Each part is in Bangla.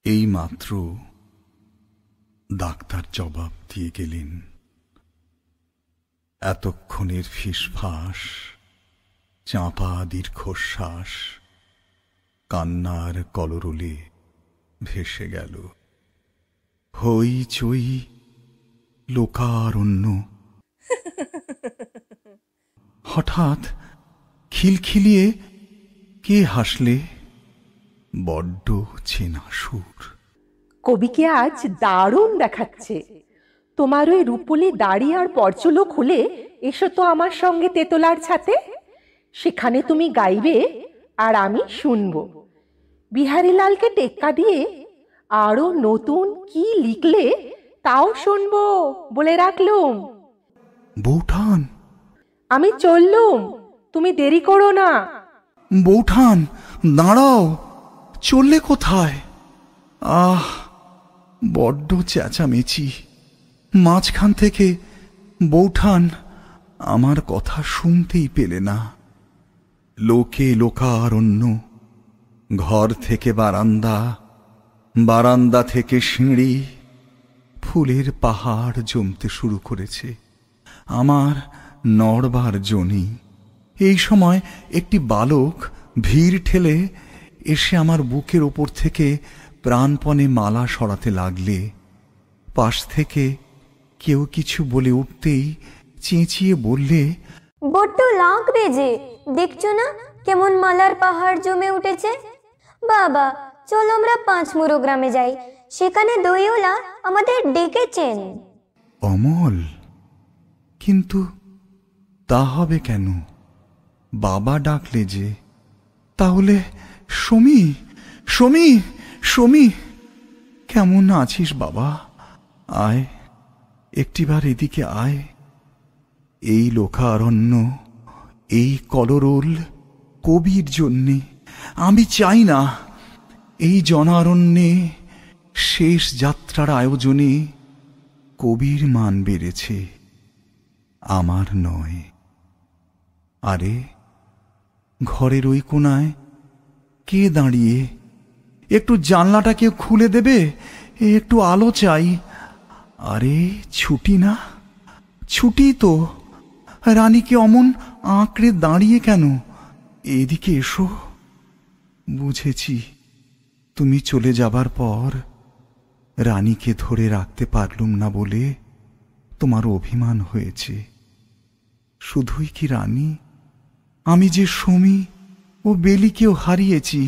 এই মাত্র ডাক্তার জবাব দিয়ে গেলেন। এতক্ষণের ফিসফাস, চাপা দীর্ঘশ্বাস কান্নার কলরলে ভেসে গেল। হইচই, লোকারণ্য। হঠাৎ খিলখিলিয়ে কে হাসলে, বড্ড চেনা সুর। কবিকে আজ দারুণ দেখাচ্ছে। তোমার ওই রূপলি দাড়ি আর পরচুলো খুলে এসো তো আমার সঙ্গে তেতলার ছাতে। সেখানে তুমি গাইবে আর আমি শুনবো। বিহারীলালকে টেক্কা দিয়ে আরো নতুন কি লিখলে তাও শুনবো বলে রাখলুম। বৌঠান, আমি চললুম, তুমি দেরি করো না। বৌঠান দাঁড়াও, চললে কোথায়? আহ, বড্ড চেঁচামেচি। মাঝখান থেকে বৌঠান আমার কথা শুনতেই পেলে না। লোকে লোকারণ্য, ঘর থেকে বারান্দা, বারান্দা থেকে সিঁড়ি, ফুলের পাহাড় জমতে শুরু করেছে। আমার নড়বার জনি। এই সময় একটি বালক ভিড় ঠেলে এসে আমার বুকের ওপর থেকে প্রাণপণে মালা সরাতে লাগলে। পাশ থেকে কেউ কিছু বলে উঠতেই চেঁচিয়ে বললে, বড্ড লাগবে যে, দেখছো না কেমন মালার পাহাড় জমে উঠেছে। বাবা, চলো আমরা পাঁচমুড়ো গ্রামে যাই, সেখানে দইওলা আমাদের ডেকেছেন। অমল, কিন্তু তা হবে কেন? বাবা ডাকলে যে। তাহলে সমী, সমী, সমী, কেমন আছিস বাবা? আয়, একটিবার এদিকে আয়। এই লোকারণ্য, এই কলরোল কবির জন্যে। আমি চাই না এই জনারণ্যে শেষ যাত্রার আয়োজনে কবির মান বেড়েছে, আমার নয়। আরে, ঘরের ওই কোনায় কে দাঁড়িয়ে? একটু জানলাটা কেউ খুলে দেবে? একটু আলো চাই। আরে, ছুটি না? ছুটি তো। রানীকে অমন আঁকড়ে দাঁড়িয়ে কেন? এদিকে এসো। বুঝেছি, তুমি চলে যাবার পর রানীকে ধরে রাখতে পারলুম না বলে তোমার অভিমান হয়েছে। শুধুই কি রানী, আমি যে সমী ও বেলিকেও হারিয়েছি,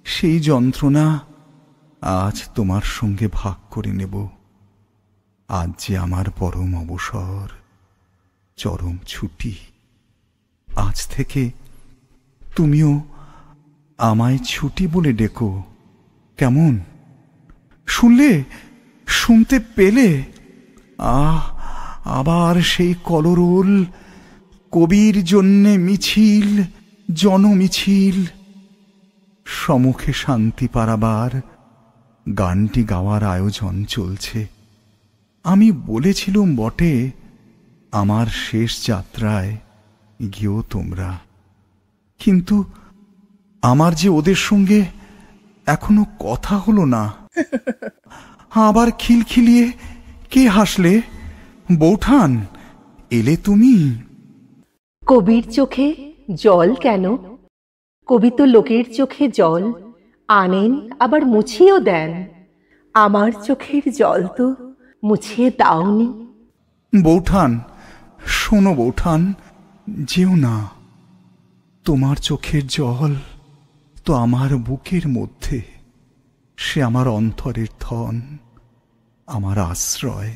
সেই যন্ত্রণা আজ তোমার সঙ্গে ভাগ করে নেব। আজ যে আমার পরম অবসর, চরম ছুটি। আজ থেকে তুমিও আমায় ছুটি বলে ডেকো, কেমন? শুনলে? শুনতে পেলে? আবার সেই কলরোল, কবির জন্যে মিছিল, জনমিছিল। সম্মুখে শান্তি পাড়াবার গানটি গাওয়ার আয়োজন চলছে। আমি বলেছিলুম বটে, আমার শেষ যাত্রায় গিয়েও তোমরা। কিন্তু আমার যে ওদের সঙ্গে এখনো কথা হলো না। আবার খিলখিলিয়ে কে হাসলে? বৌঠান, এলে তুমি? কবির চোখে জল কেন? কবি তো লোকের চোখে জল আনেন, আবার মুছিয়েও দেন। আমার চোখের জল তো মুছিয়ে দাওনি। বৌঠান, শোনো বৌঠান, যেও না। তোমার চোখের জল তো আমার বুকের মধ্যে। সে আমার অন্তরের ধন, আমার আশ্রয়।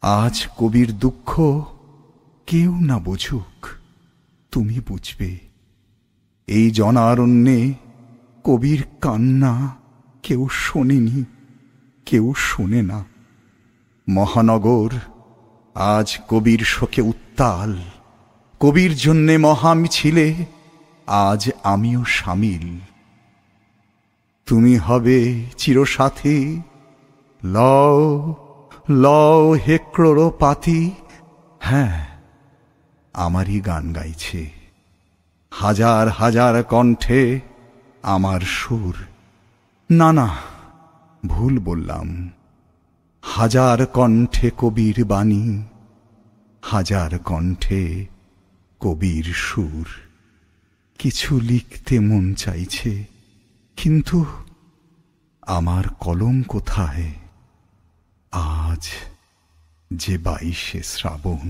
আজ কবির দুঃখ কেউ না বুঝুক, তুমি বুঝবে। এই জনারণ্যে কবির কান্না কেউ শোনেনি, কেউ শোনে না। মহানগর আজ কবির শোকে উত্তাল। কবির জন্যে মহামিছিলে আজ আমিও সামিল। তুমি হবে চিরসাথী, লও লও হে ক্রোড়পাতি। হ্যাঁ, আমারই গান গাইছে, হাজার হাজার কণ্ঠে আমার সুর। না না, ভুল বললাম। হাজার কণ্ঠে কবির বাণী, হাজার কণ্ঠে কবির সুর। কিছু লিখতে মন চাইছে, কিন্তু আমার কলম কোথায়? আজ যে 22শে শ্রাবণ।